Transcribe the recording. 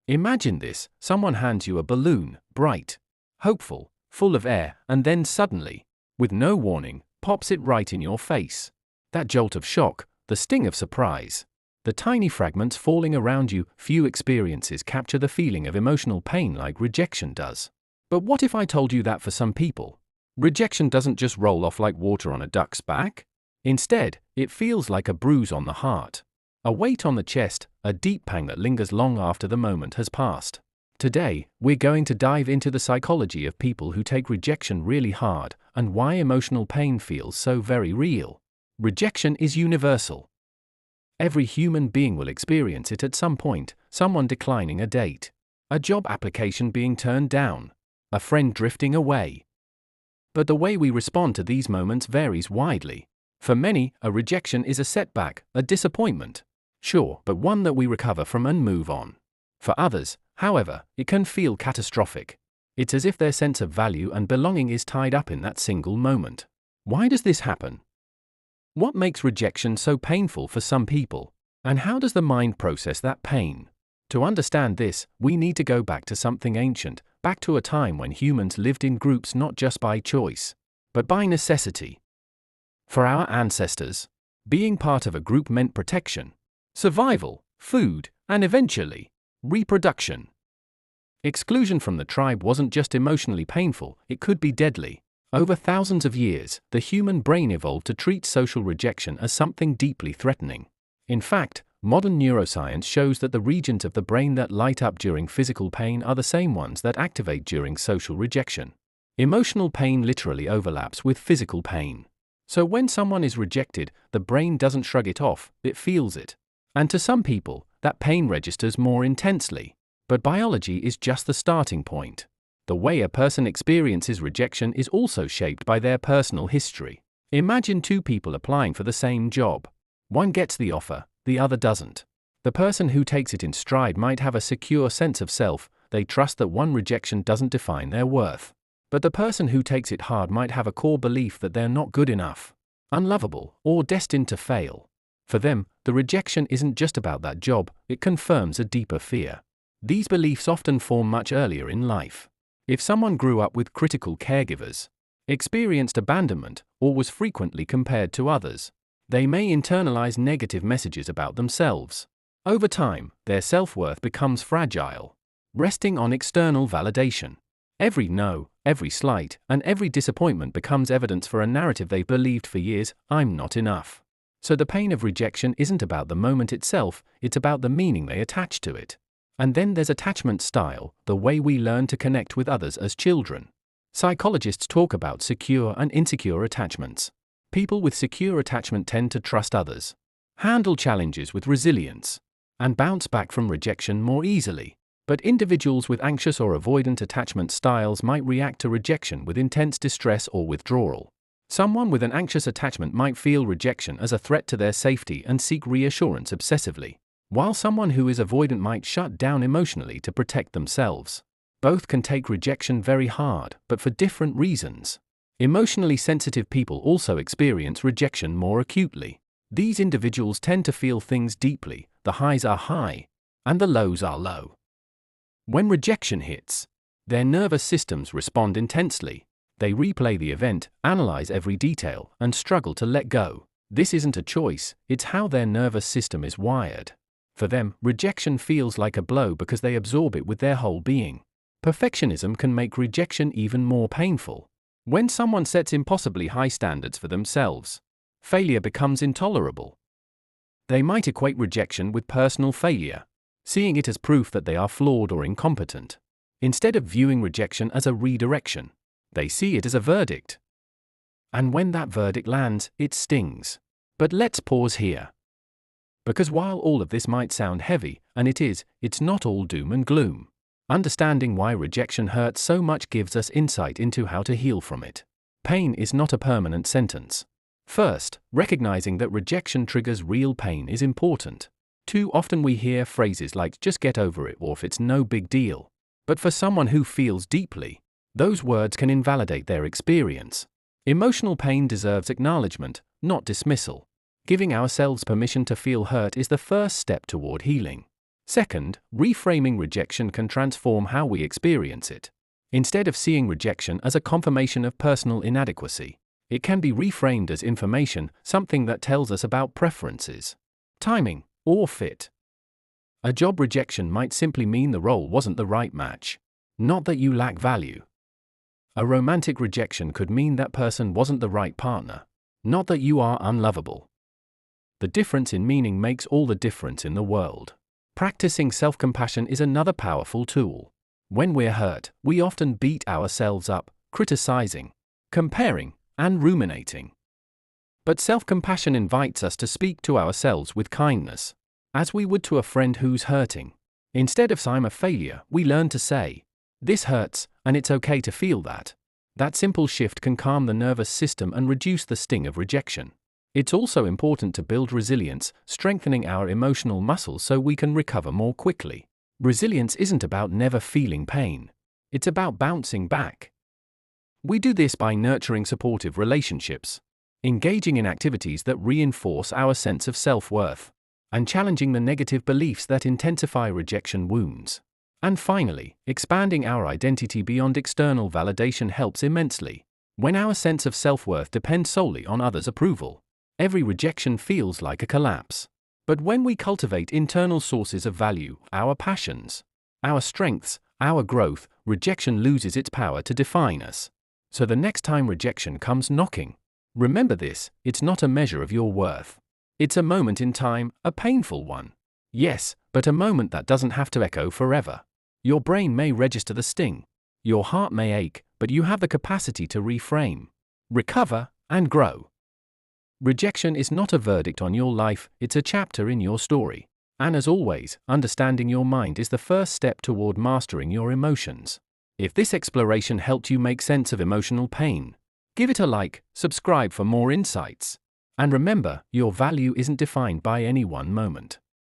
Imagine this: someone hands you a balloon, bright, hopeful, full of air, and then suddenly, with no warning, pops it right in your face. That jolt of shock, the sting of surprise, the tiny fragments falling around you, few experiences capture the feeling of emotional pain like rejection does. But what if I told you that for some people, rejection doesn't just roll off like water on a duck's back? Instead, it feels like a bruise on the heart, a weight on the chest, a deep pang that lingers long after the moment has passed. Today, we're going to dive into the psychology of people who take rejection really hard and why emotional pain feels so very real. Rejection is universal. Every human being will experience it at some point: someone declining a date, a job application being turned down, a friend drifting away. But the way we respond to these moments varies widely. For many, a rejection is a setback, a disappointment. Sure, but one that we recover from and move on. For others, however, it can feel catastrophic. It's as if their sense of value and belonging is tied up in that single moment. Why does this happen? What makes rejection so painful for some people? And how does the mind process that pain? To understand this, we need to go back to something ancient, back to a time when humans lived in groups not just by choice, but by necessity. For our ancestors, being part of a group meant protection, survival, food, and eventually, reproduction. Exclusion from the tribe wasn't just emotionally painful, it could be deadly. Over thousands of years, the human brain evolved to treat social rejection as something deeply threatening. In fact, modern neuroscience shows that the regions of the brain that light up during physical pain are the same ones that activate during social rejection. Emotional pain literally overlaps with physical pain. So when someone is rejected, the brain doesn't shrug it off, it feels it. And to some people, that pain registers more intensely. But biology is just the starting point. The way a person experiences rejection is also shaped by their personal history. Imagine two people applying for the same job. One gets the offer, the other doesn't. The person who takes it in stride might have a secure sense of self, they trust that one rejection doesn't define their worth. But the person who takes it hard might have a core belief that they're not good enough, unlovable, or destined to fail. For them, the rejection isn't just about that job, it confirms a deeper fear. These beliefs often form much earlier in life. If someone grew up with critical caregivers, experienced abandonment, or was frequently compared to others, they may internalize negative messages about themselves. Over time, their self-worth becomes fragile, resting on external validation. Every no, every slight, and every disappointment becomes evidence for a narrative they've believed for years: I'm not enough. So the pain of rejection isn't about the moment itself, it's about the meaning they attach to it. And then there's attachment style, the way we learn to connect with others as children. Psychologists talk about secure and insecure attachments. People with secure attachment tend to trust others, handle challenges with resilience, and bounce back from rejection more easily. But individuals with anxious or avoidant attachment styles might react to rejection with intense distress or withdrawal. Someone with an anxious attachment might feel rejection as a threat to their safety and seek reassurance obsessively, while someone who is avoidant might shut down emotionally to protect themselves. Both can take rejection very hard, but for different reasons. Emotionally sensitive people also experience rejection more acutely. These individuals tend to feel things deeply, the highs are high, and the lows are low. When rejection hits, their nervous systems respond intensely. They replay the event, analyze every detail, and struggle to let go. This isn't a choice, it's how their nervous system is wired. For them, rejection feels like a blow because they absorb it with their whole being. Perfectionism can make rejection even more painful. When someone sets impossibly high standards for themselves, failure becomes intolerable. They might equate rejection with personal failure, seeing it as proof that they are flawed or incompetent. Instead of viewing rejection as a redirection, they see it as a verdict. And when that verdict lands, it stings. But let's pause here. Because while all of this might sound heavy, and it is, it's not all doom and gloom. Understanding why rejection hurts so much gives us insight into how to heal from it. Pain is not a permanent sentence. First, recognizing that rejection triggers real pain is important. Too often we hear phrases like "just get over it" or "if it's no big deal." But for someone who feels deeply, those words can invalidate their experience. Emotional pain deserves acknowledgement, not dismissal. Giving ourselves permission to feel hurt is the first step toward healing. Second, reframing rejection can transform how we experience it. Instead of seeing rejection as a confirmation of personal inadequacy, it can be reframed as information, something that tells us about preferences, timing, or fit. A job rejection might simply mean the role wasn't the right match, not that you lack value. A romantic rejection could mean that person wasn't the right partner, not that you are unlovable. The difference in meaning makes all the difference in the world. Practicing self-compassion is another powerful tool. When we're hurt, we often beat ourselves up, criticizing, comparing, and ruminating. But self-compassion invites us to speak to ourselves with kindness, as we would to a friend who's hurting. Instead of "I'm a failure," we learn to say, "This hurts, and it's okay to feel that." That simple shift can calm the nervous system and reduce the sting of rejection. It's also important to build resilience, strengthening our emotional muscles so we can recover more quickly. Resilience isn't about never feeling pain. It's about bouncing back. We do this by nurturing supportive relationships, engaging in activities that reinforce our sense of self-worth, and challenging the negative beliefs that intensify rejection wounds. And finally, expanding our identity beyond external validation helps immensely. When our sense of self-worth depends solely on others' approval, every rejection feels like a collapse. But when we cultivate internal sources of value, our passions, our strengths, our growth, rejection loses its power to define us. So the next time rejection comes knocking, remember this: it's not a measure of your worth. It's a moment in time, a painful one. Yes, but a moment that doesn't have to echo forever. Your brain may register the sting, your heart may ache, but you have the capacity to reframe, recover, and grow. Rejection is not a verdict on your life, it's a chapter in your story. And as always, understanding your mind is the first step toward mastering your emotions. If this exploration helped you make sense of emotional pain, give it a like, subscribe for more insights. And remember, your value isn't defined by any one moment.